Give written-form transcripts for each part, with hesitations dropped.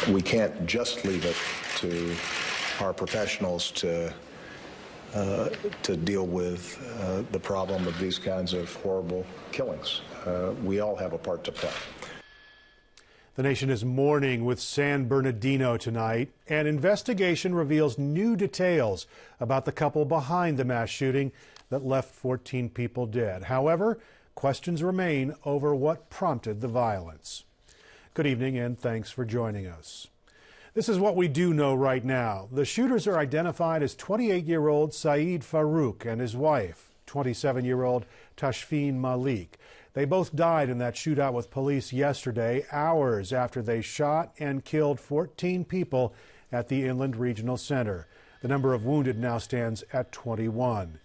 We can't just leave it to our professionals to deal with the problem of these kinds of horrible killings. We all have a part to play. The nation is mourning with San Bernardino tonight. An investigation reveals new details about the couple behind the mass shooting that left 14 people dead. However, questions remain over what prompted the violence. Good evening and thanks for joining us. This is what we do know right now. The shooters are identified as 28-year-old Saeed Farouk and his wife, 27-year-old Tashfeen Malik. They both died in that shootout with police yesterday, hours after they shot and killed 14 people at the Inland Regional Center. The number of wounded now stands at 21.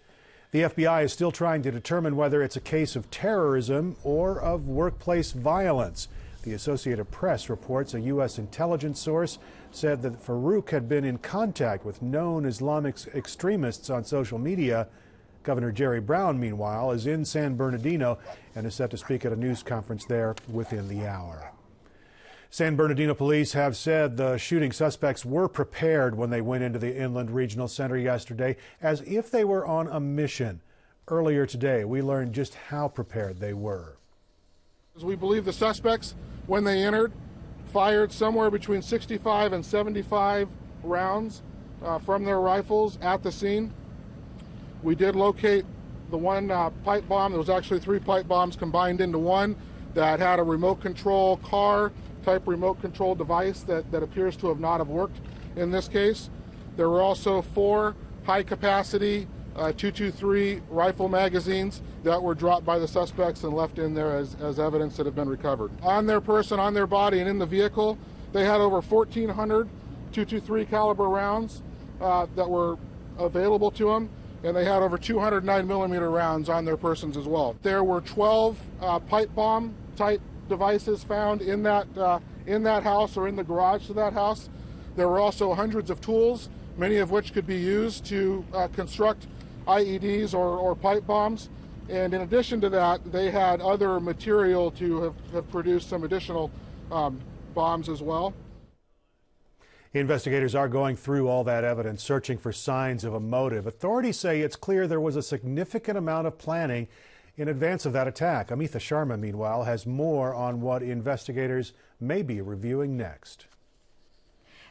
The FBI is still trying to determine whether it's a case of terrorism or of workplace violence. The Associated Press reports a U.S. intelligence source said that Farouk had been in contact with known Islamic extremists on social media. Governor Jerry Brown, meanwhile, is in San Bernardino and is set to speak at a news conference there within the hour. San Bernardino police have said the shooting suspects were prepared when they went into the Inland Regional Center yesterday, as if they were on a mission. Earlier today, we learned just how prepared they were. We believe the suspects, when they entered, fired somewhere between 65 and 75 rounds from their rifles at the scene. We did locate the one pipe bomb. There was actually 3 pipe bombs combined into one that had a remote control car type remote control device that appears to have not have worked in this case. There were also 4 high capacity .223 rifle magazines that were dropped by the suspects and left in there as evidence that have been recovered. On their person, on their body, and in the vehicle, they had over 1,400 .223 caliber rounds that were available to them, and they had over 200 9mm rounds on their persons as well. There were 12 pipe bomb type devices found in that house or in the garage to that house. There were also hundreds of tools, many of which could be used to construct IEDs or pipe bombs. And in addition to that, they had other material to have produced some additional bombs as well. Investigators are going through all that evidence, searching for signs of a motive. Authorities say it's clear there was a significant amount of planning in advance of that attack. Amitha Sharma, meanwhile, has more on what investigators may be reviewing next.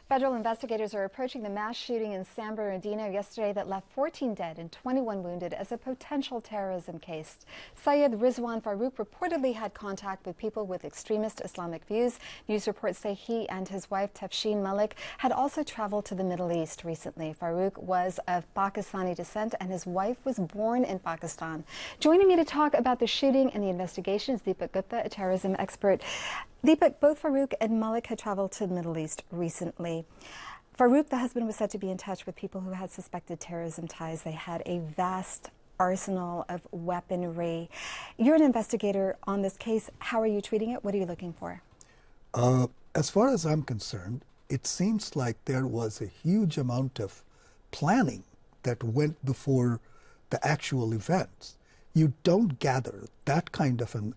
Federal investigators are approaching the mass shooting in San Bernardino yesterday that left 14 dead and 21 wounded as a potential terrorism case. Syed Rizwan Farouk reportedly had contact with people with extremist Islamic views. News reports say he and his wife Tashfeen Malik had also traveled to the Middle East recently. Farouk was of Pakistani descent and his wife was born in Pakistan. Joining me to talk about the shooting and the investigation is Deepak Gupta, a terrorism expert. Deepak, both Farouk and Malik had traveled to the Middle East recently. Farouk, the husband, was said to be in touch with people who had suspected terrorism ties. They had a vast arsenal of weaponry. You're an investigator on this case. How are you treating it? What are you looking for? As far as I'm concerned, it seems like there was a huge amount of planning that went before the actual events. You don't gather that kind of an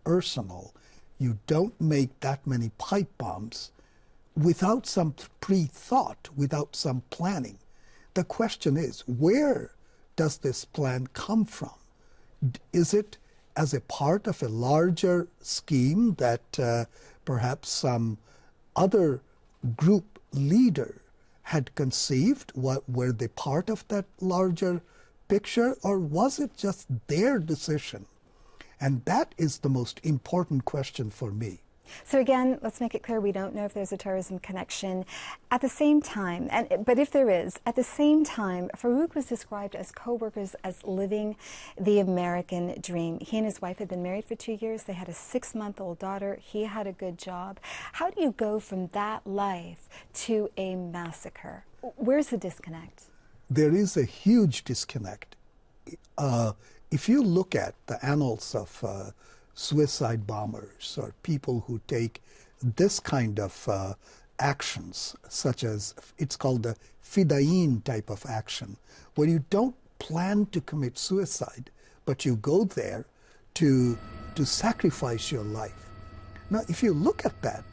arsenal. You don't make that many pipe bombs without some pre-thought, without some planning. The question is, where does this plan come from? Is it as a part of a larger scheme that perhaps some other group leader had conceived? Were they part of that larger picture, or was it just their decision? And that is the most important question for me. So again, let's make it clear, we don't know if there's a terrorism connection. At the same time, but if there is, at the same time, Farouk was described as co-workers as living the American dream. He and his wife had been married for 2 years. They had a 6-month-old daughter. He had a good job. How do you go from that life to a massacre? Where's the disconnect? There is a huge disconnect. If you look at the annals of suicide bombers or people who take this kind of actions, such as it's called the fidain type of action, where you don't plan to commit suicide, but you go there to sacrifice your life. Now, if you look at that,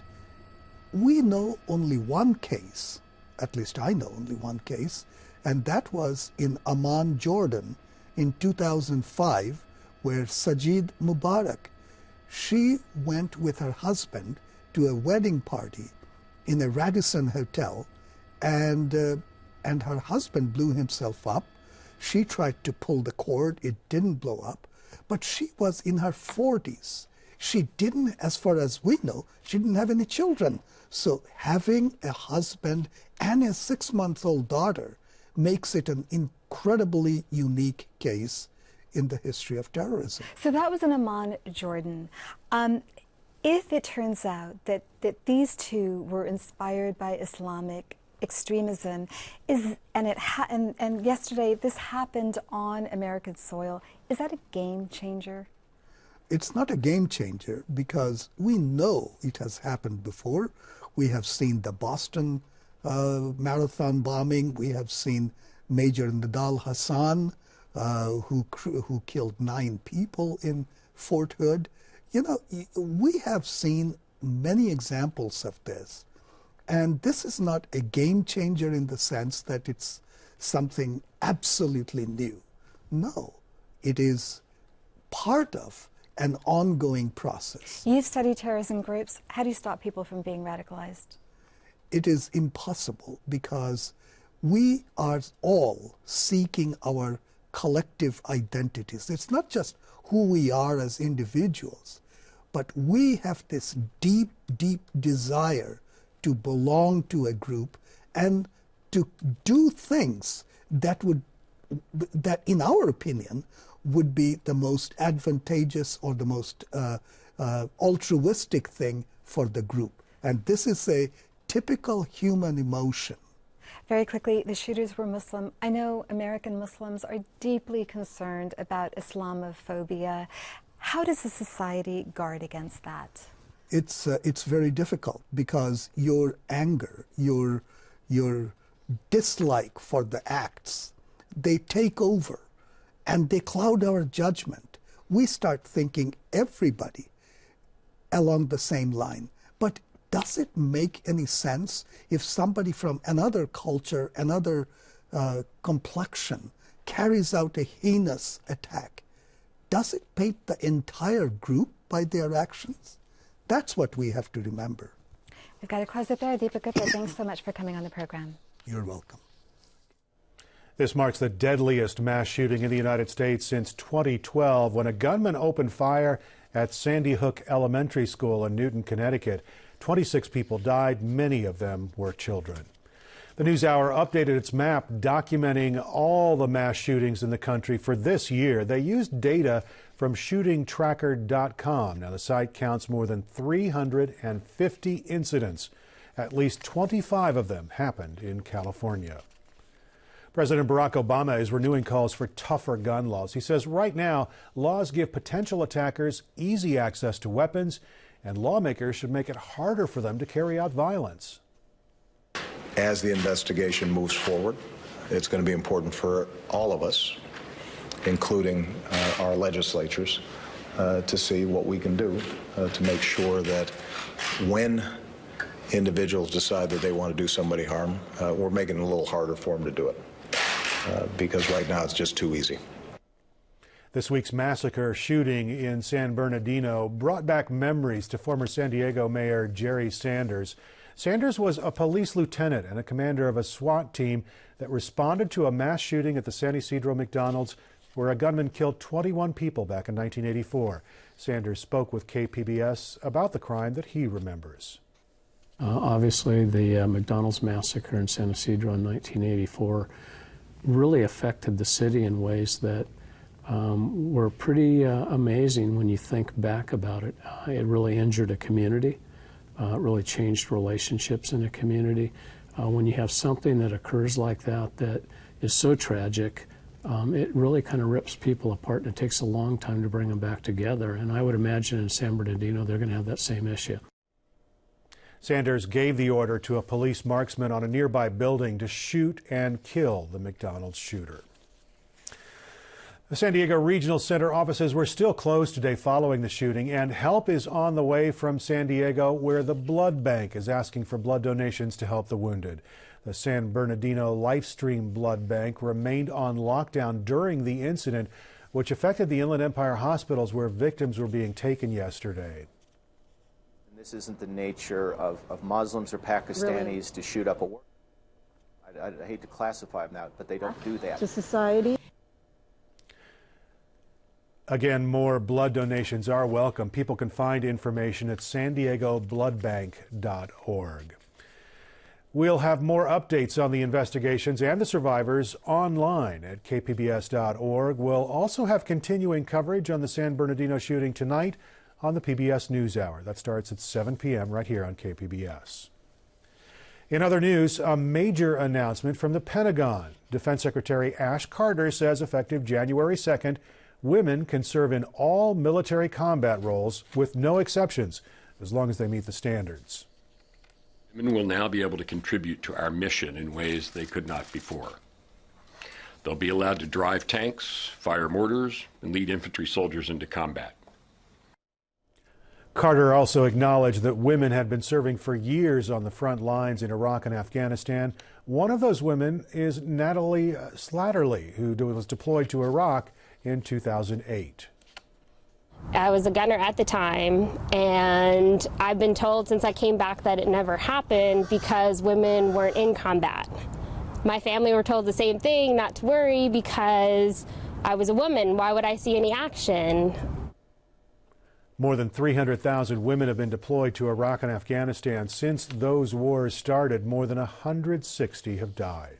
we know only one case, at least I know only one case, and that was in Amman, Jordan in 2005, where Sajid Mubarak, she went with her husband to a wedding party in a Radisson hotel, and her husband blew himself up. She tried to pull the cord. It didn't blow up, but she was in her 40s. She didn't, as far as we know, she didn't have any children. So having a husband and a 6-month-old daughter makes it an incredibly unique case in the history of terrorism. So that was in Amman, Jordan. If it turns out that these two were inspired by Islamic extremism, and yesterday this happened on American soil, is that a game changer? It's not a game changer because we know it has happened before. We have seen the Boston marathon bombing. We have seen Major Nadal Hassan, who killed 9 people in Fort Hood. You know, we have seen many examples of this. And this is not a game changer in the sense that it's something absolutely new. No, it is part of an ongoing process. You've studied terrorism groups. How do you stop people from being radicalized? It is impossible because we are all seeking our collective identities. It's not just who we are as individuals, but we have this deep, deep desire to belong to a group and to do things that in our opinion, would be the most advantageous or the most altruistic thing for the group. And this is a typical human emotion. Very quickly, the shooters were Muslim. I know American Muslims are deeply concerned about Islamophobia. How does a society guard against that? It's very difficult because your anger, your dislike for the acts, they take over and they cloud our judgment. We start thinking everybody along the same line. But does it make any sense if somebody from another culture, another complexion carries out a heinous attack? Does it paint the entire group by their actions? That's what we have to remember. We've got to close it there. Deepak Gupta, thanks so much for coming on the program. You're welcome. This marks the deadliest mass shooting in the United States since 2012 when a gunman opened fire at Sandy Hook Elementary School in Newton, Connecticut. 26 people died, many of them were children. The NewsHour updated its map documenting all the mass shootings in the country for this year. They used data from shootingtracker.com. Now, the site counts more than 350 incidents. At least 25 of them happened in California. President Barack Obama is renewing calls for tougher gun laws. He says right now, laws give potential attackers easy access to weapons, and lawmakers should make it harder for them to carry out violence. As the investigation moves forward, it's going to be important for all of us, including our legislatures, to see what we can do to make sure that when individuals decide that they want to do somebody harm, we're making it a little harder for them to do it. Because right now it's just too easy. This week's massacre shooting in San Bernardino brought back memories to former San Diego Mayor Jerry Sanders. Sanders was a police lieutenant and a commander of a SWAT team that responded to a mass shooting at the San Ysidro McDonald's where a gunman killed 21 people back in 1984. Sanders spoke with KPBS about the crime that he remembers. Obviously, the McDonald's massacre in San Ysidro in 1984 really affected the city in ways that were pretty amazing when you think back about it. It really injured a community. It really changed relationships in a community. When you have something that occurs like that is so tragic, it really kind of rips people apart, and it takes a long time to bring them back together. And I would imagine in San Bernardino they're going to have that same issue. Sanders gave the order to a police marksman on a nearby building to shoot and kill the McDonald's shooter. The San Diego Regional Center offices were still closed today following the shooting, and help is on the way from San Diego, where the blood bank is asking for blood donations to help the wounded. The San Bernardino Lifestream Blood Bank remained on lockdown during the incident, which affected the Inland Empire hospitals where victims were being taken yesterday. This isn't the nature of Muslims or Pakistanis to shoot up a war. I hate to classify them now, but they don't do that. To society. Again, more blood donations are welcome. People can find information at sandiegobloodbank.org. We'll have more updates on the investigations and the survivors online at kpbs.org. We'll also have continuing coverage on the San Bernardino shooting tonight on the PBS NewsHour. That starts at 7 p.m. right here on KPBS. In other news, a major announcement from the Pentagon. Defense Secretary Ash Carter says effective January 2nd, women can serve in all military combat roles with no exceptions, as long as they meet the standards. Women will now be able to contribute to our mission in ways they could not before. They'll be allowed to drive tanks, fire mortars, and lead infantry soldiers into combat. Carter also acknowledged that women had been serving for years on the front lines in Iraq and Afghanistan. One of those women is Natalie Slatterly, who was deployed to Iraq in 2008. I was a gunner at the time, and I've been told since I came back that it never happened because women weren't in combat. My family were told the same thing, not to worry because I was a woman. Why would I see any action? More than 300,000 women have been deployed to Iraq and Afghanistan since those wars started. More than 160 have died.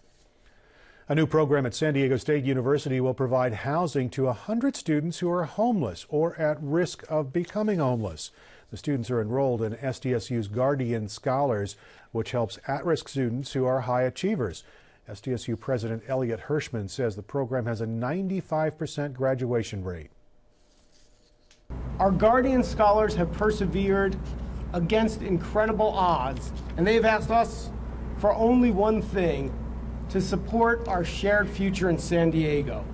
A new program at San Diego State University will provide housing to 100 students who are homeless or at risk of becoming homeless. The students are enrolled in SDSU's Guardian Scholars, which helps at-risk students who are high achievers. SDSU President Elliot Hirschman says the program has a 95% graduation rate. Our Guardian Scholars have persevered against incredible odds, and they've asked us for only one thing: to support our shared future in San Diego.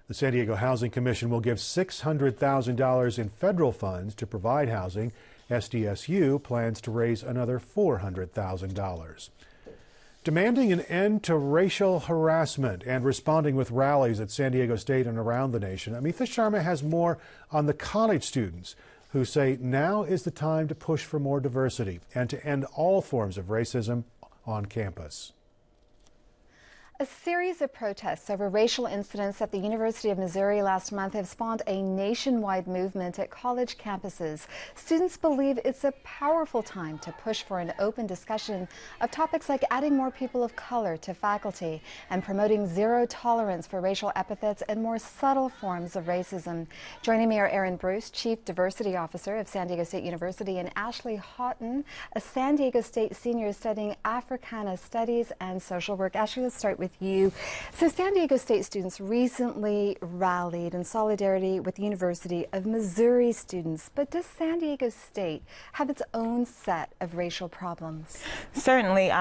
The San Diego Housing Commission will give $600,000 in federal funds to provide housing. SDSU plans to raise another $400,000. Demanding an end to racial harassment and responding with rallies at San Diego State and around the nation. Amitha Sharma has more on the college students who say now is the time to push for more diversity and to end all forms of racism on campus. A series of protests over racial incidents at the University of Missouri last month have spawned a nationwide movement at college campuses. Students believe it's a powerful time to push for an open discussion of topics like adding more people of color to faculty and promoting zero tolerance for racial epithets and more subtle forms of racism. Joining me are Erin Bruce, Chief Diversity Officer of San Diego State University, and Ashley Houghton, a San Diego State senior studying Africana Studies and Social Work. Ashley, let's start with you. So San Diego State students recently rallied in solidarity with the University of Missouri students, but does San Diego State have its own set of racial problems? Certainly.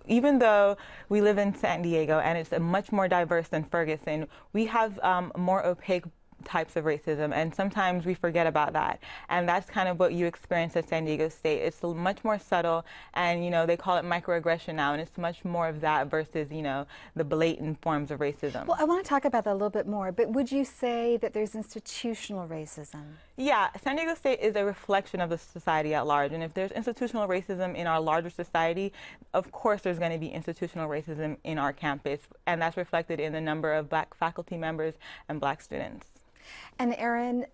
Even though we live in San Diego and it's much more diverse than Ferguson, we have more opaque types of racism, and sometimes we forget about that, and that's kind of what you experience at San Diego State. It's much more subtle, and they call it microaggression now, and it's much more of that versus the blatant forms of racism. Well, I want to talk about that a little bit more, but would you say that there's institutional racism? Yeah, San Diego State is a reflection of the society at large, and if there's institutional racism in our larger society, of course there's going to be institutional racism in our campus, and that's reflected in the number of Black faculty members and Black students. And Erin,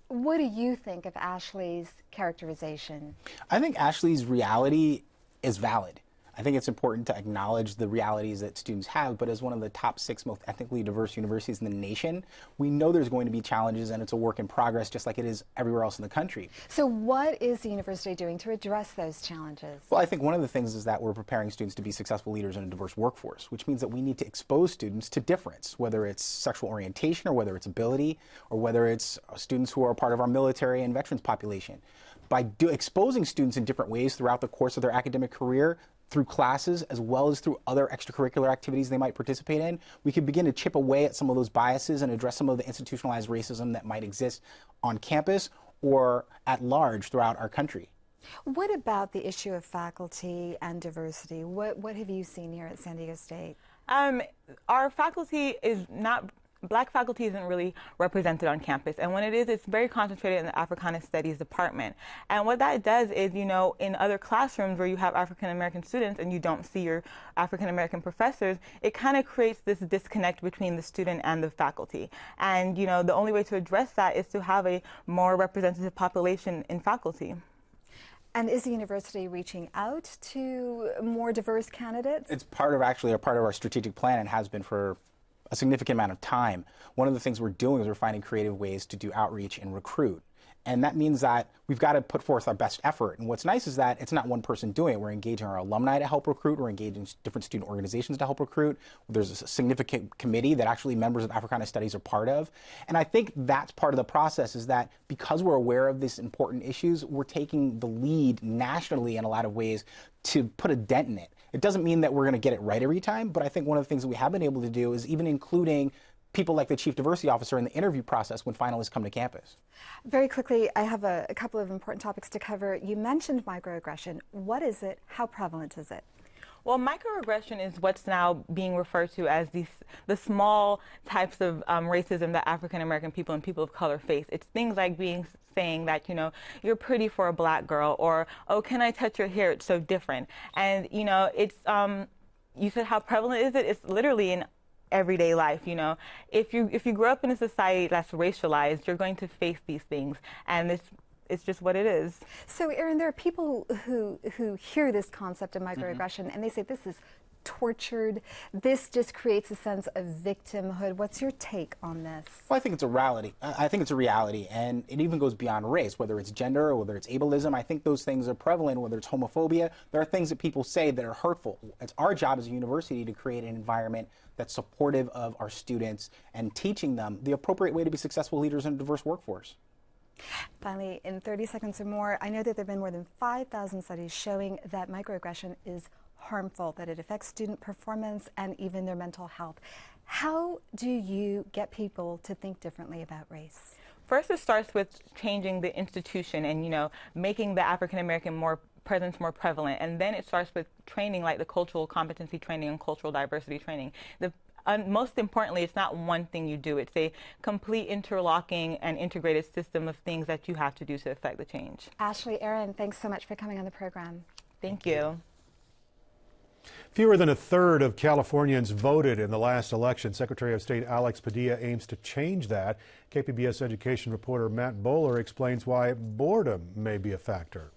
what do you think of Ashley's characterization? I think Ashley's reality is valid. I think it's important to acknowledge the realities that students have, but as one of the top 6 most ethnically diverse universities in the nation, we know there's going to be challenges, and it's a work in progress just like it is everywhere else in the country. So what is the university doing to address those challenges? Well, I think one of the things is that we're preparing students to be successful leaders in a diverse workforce, which means that we need to expose students to difference, whether it's sexual orientation or whether it's ability or whether it's students who are part of our military and veterans population. by exposing students in different ways throughout the course of their academic career, through classes as well as through other extracurricular activities they might participate in, we can begin to chip away at some of those biases and address some of the institutionalized racism that might exist on campus or at large throughout our country. What about the issue of faculty and diversity? What have you seen here at San Diego State? Our faculty is not, Black faculty isn't really represented on campus, and when it is, it's very concentrated in the Africana Studies department. And what that does is, you know, in other classrooms where you have African American students and you don't see your African American professors, it kind of creates this disconnect between the student and the faculty. And, you know, the only way to address that is to have a more representative population in faculty. And is the university reaching out to more diverse candidates? It's part of our strategic plan and has been for a significant amount of time. One of the things we're doing is we're finding creative ways to do outreach and recruit. And that means that we've got to put forth our best effort. And what's nice is that it's not one person doing it. We're engaging our alumni to help recruit. We're engaging different student organizations to help recruit. There's a significant committee that actually members of Africana Studies are part of. And I think that's part of the process, is that because we're aware of these important issues, we're taking the lead nationally in a lot of ways to put a dent in it. It doesn't mean that we're going to get it right every time, but I think one of the things that we have been able to do is even including people like the Chief Diversity Officer in the interview process when finalists come to campus. Very quickly, I have a couple of important topics to cover. You mentioned microaggression. What is it? How prevalent is it? Well, microaggression is what's now being referred to as the small types of racism that African American people and people of color face. It's things like saying that, you know, you're pretty for a Black girl, or, oh, can I touch your hair? It's so different. And, you know, it's, you said how prevalent is it? It's literally in everyday life. You know, if you grow up in a society that's racialized, you're going to face these things, and it's just what it is. So, Aaron, there are people who hear this concept of microaggression and they say this is tortured. This just creates a sense of victimhood. What's your take on this? Well, I think it's a reality. I think it's a reality, and it even goes beyond race, whether it's gender or whether it's ableism. I think those things are prevalent, whether it's homophobia. There are things that people say that are hurtful. It's our job as a university to create an environment that's supportive of our students and teaching them the appropriate way to be successful leaders in a diverse workforce. Finally, in 30 seconds or more, I know that there have been more than 5,000 studies showing that microaggression is harmful, that it affects student performance and even their mental health. How do you get people to think differently about race? First, it starts with changing the institution and, you know, making the African American presence more prevalent. And then it starts with training, like the cultural competency training and cultural diversity training. Most importantly, it's not one thing you do. It's a complete interlocking and integrated system of things that you have to do to affect the change. Ashley, Aaron, thanks so much for coming on the program. Thank you. Fewer than a third of Californians voted in the last election. Secretary of State Alex Padilla aims to change that. KPBS education reporter Matt Bowler explains why boredom may be a factor.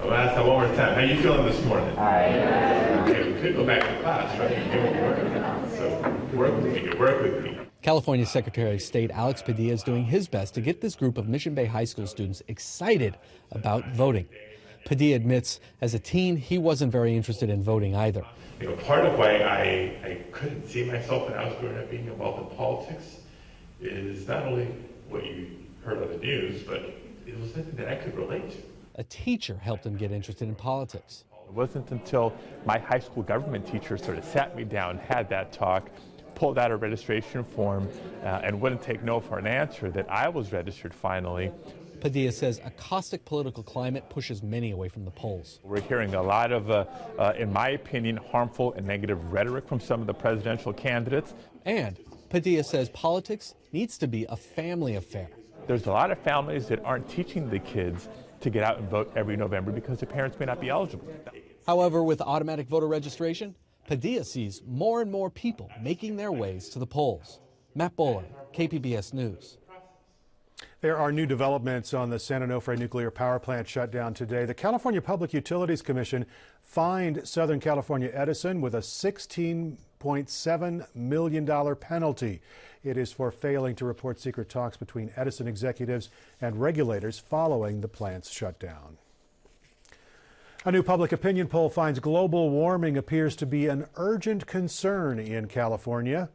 I'll ask that one more time. How are you feeling this morning? Okay, we could go back to class, right? You can work. So work with me. California Secretary of State Alex Padilla is doing his best to get this group of Mission Bay High School students excited about voting. Padilla admits as a teen he wasn't very interested in voting either. You know, part of why I couldn't see myself when I was growing up being involved in politics is not only what you heard on the news, but it was something that I could relate to. A teacher helped him get interested in politics. It wasn't until my high school government teacher sort of sat me down, had that talk, pulled out a registration form, and wouldn't take no for an answer that I was registered finally. Padilla says a caustic political climate pushes many away from the polls. We're hearing a lot of, in my opinion, harmful and negative rhetoric from some of the presidential candidates. And Padilla says politics needs to be a family affair. There's a lot of families that aren't teaching the kids to get out and vote every November because their parents may not be eligible. However, with automatic voter registration, Padilla sees more and more people making their ways to the polls. Matt Bowler, KPBS News. There are new developments on the San Onofre nuclear power plant shutdown today. The California Public Utilities Commission fined Southern California Edison with a $16.7 million penalty. It is for failing to report secret talks between Edison executives and regulators following the plant's shutdown. A new public opinion poll finds global warming appears to be an urgent concern in California.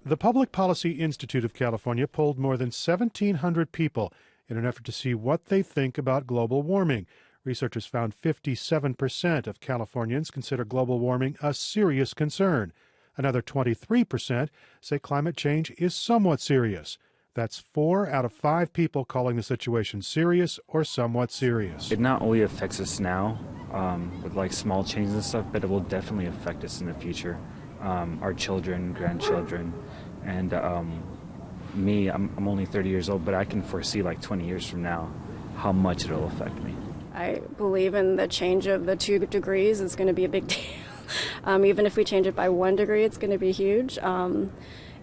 The Public Policy Institute of California polled more than 1,700 people in an effort to see what they think about global warming. Researchers found 57% of Californians consider global warming a serious concern. Another 23% say climate change is somewhat serious. That's 4 out of 5 people calling the situation serious or somewhat serious. It not only affects us now with like small changes and stuff, but it will definitely affect us in the future. Our children, grandchildren, and me, I'm only 30 years old, but I can foresee like 20 years from now how much it'll affect me. I believe in the change of the 2 degrees. It's going to be a big deal. Even if we change it by 1 degree, it's going to be huge.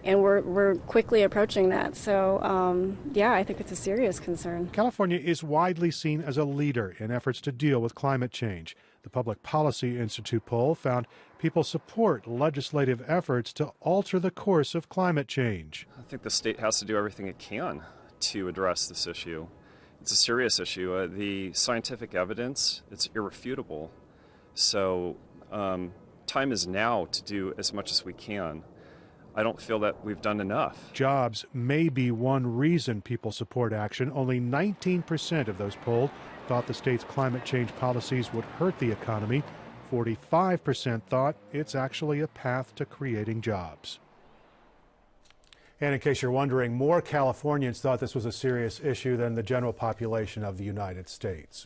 And we're quickly approaching that. So, yeah, I think it's a serious concern. California is widely seen as a leader in efforts to deal with climate change. The Public Policy Institute poll found people support legislative efforts to alter the course of climate change. I think the state has to do everything it can to address this issue. It's a serious issue. The scientific evidence, it's irrefutable. So time is now to do as much as we can. I don't feel that we've done enough. Jobs may be one reason people support action. Only 19% of those polled thought the state's climate change policies would hurt the economy. 45% thought it's actually a path to creating jobs. And in case you're wondering, more Californians thought this was a serious issue than the general population of the United States.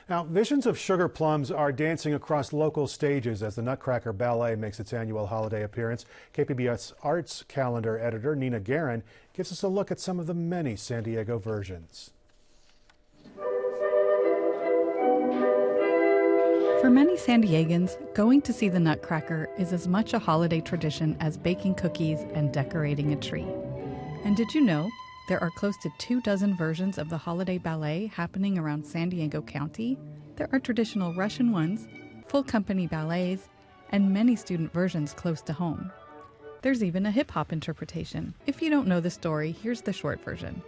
Now, visions of sugar plums are dancing across local stages as the Nutcracker Ballet makes its annual holiday appearance. KPBS Arts Calendar editor Nina Guerin gives us a look at some of the many San Diego versions. For many San Diegans, going to see the Nutcracker is as much a holiday tradition as baking cookies and decorating a tree. And did you know there are close to 24 versions of the holiday ballet happening around San Diego County? There are traditional Russian ones, full company ballets, and many student versions close to home. There's even a hip-hop interpretation. If you don't know the story, here's the short version.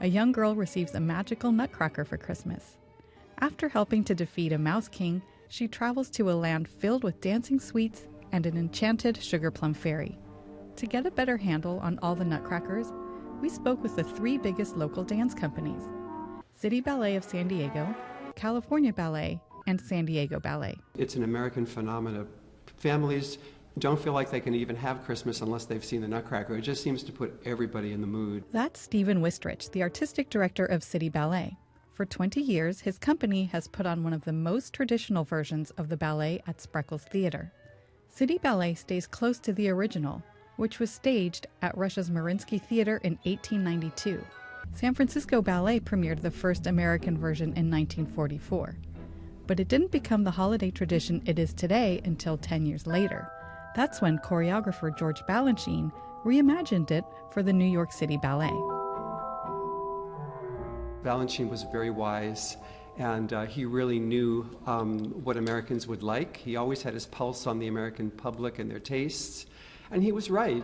A young girl receives a magical nutcracker for Christmas. After helping to defeat a mouse king, she travels to a land filled with dancing sweets and an enchanted sugar plum fairy. To get a better handle on all the nutcrackers, we spoke with the 3 biggest local dance companies: City Ballet of San Diego, California Ballet, and San Diego Ballet. It's an American phenomenon. Families don't feel like they can even have Christmas unless they've seen the Nutcracker. It just seems to put everybody in the mood. That's Stephen Wistrich, the artistic director of City Ballet. For 20 years, his company has put on one of the most traditional versions of the ballet at Spreckles Theater. City Ballet stays close to the original, which was staged at Russia's Mariinsky Theater in 1892. San Francisco Ballet premiered the first American version in 1944. But it didn't become the holiday tradition it is today until 10 years later. That's when choreographer George Balanchine reimagined it for the New York City Ballet. Balanchine was very wise, and he really knew what Americans would like. He always had his pulse on the American public and their tastes, and he was right.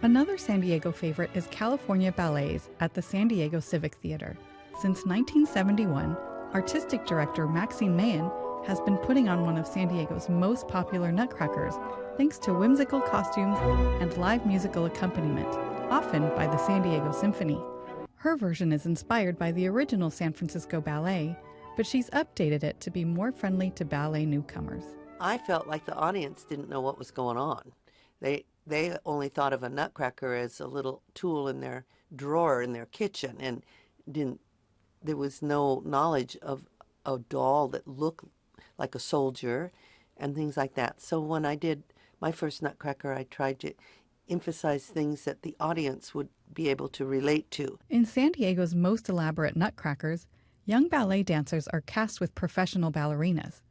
Another San Diego favorite is California Ballets at the San Diego Civic Theater. Since 1971, artistic director Maxine Mayen has been putting on one of San Diego's most popular nutcrackers, thanks to whimsical costumes and live musical accompaniment, often by the San Diego Symphony. Her version is inspired by the original San Francisco Ballet, but she's updated it to be more friendly to ballet newcomers. I felt like the audience didn't know what was going on. They only thought of a nutcracker as a little tool in their drawer in their kitchen, and there was no knowledge of a doll that looked like a soldier and things like that. So when I did my first nutcracker, I tried to emphasize things that the audience would be able to relate to. In San Diego's most elaborate nutcrackers, young ballet dancers are cast with professional ballerinas.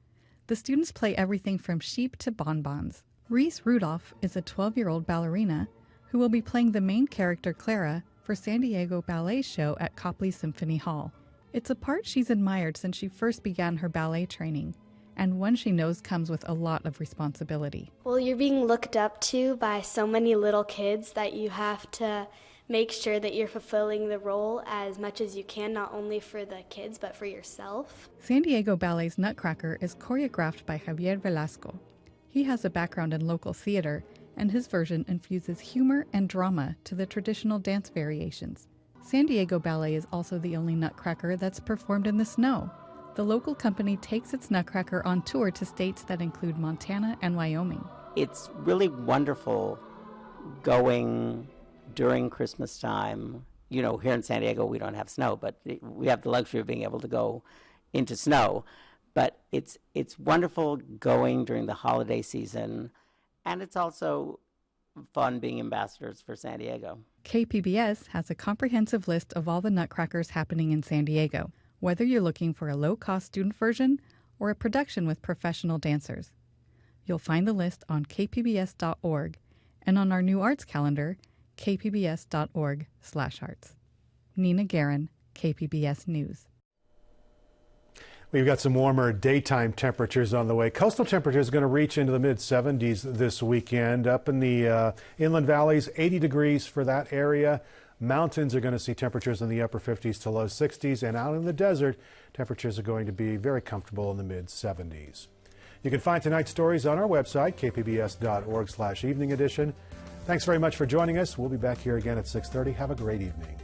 The students play everything from sheep to bonbons. Reese Rudolph is a 12-year-old ballerina who will be playing the main character Clara for San Diego Ballet's show at Copley Symphony Hall. It's a part she's admired since she first began her ballet training, and one she knows comes with a lot of responsibility. Well, you're being looked up to by so many little kids that you have to make sure that you're fulfilling the role as much as you can, not only for the kids, but for yourself. San Diego Ballet's Nutcracker is choreographed by Javier Velasco. He has a background in local theater and his version infuses humor and drama to the traditional dance variations. San Diego Ballet is also the only Nutcracker that's performed in the snow. The local company takes its Nutcracker on tour to states that include Montana and Wyoming. It's really wonderful going during Christmas time. You know, here in San Diego we don't have snow, but we have the luxury of being able to go into snow. But it's wonderful going during the holiday season, and it's also fun being ambassadors for San Diego. KPBS has a comprehensive list of all the Nutcrackers happening in San Diego, whether you're looking for a low-cost student version or a production with professional dancers. You'll find the list on kpbs.org and on our new arts calendar, kpbs.org/arts. Nina Guerin, KPBS News. We've got some warmer daytime temperatures on the way. Coastal temperatures going to reach into the mid-70s this weekend. Up in the inland valleys, 80 degrees for that area. Mountains are going to see temperatures in the upper 50s to low 60s. And out in the desert, temperatures are going to be very comfortable in the mid-70s. You can find tonight's stories on our website, kpbs.org/evening edition. Thanks very much for joining us. We'll be back here again at 6:30. Have a great evening.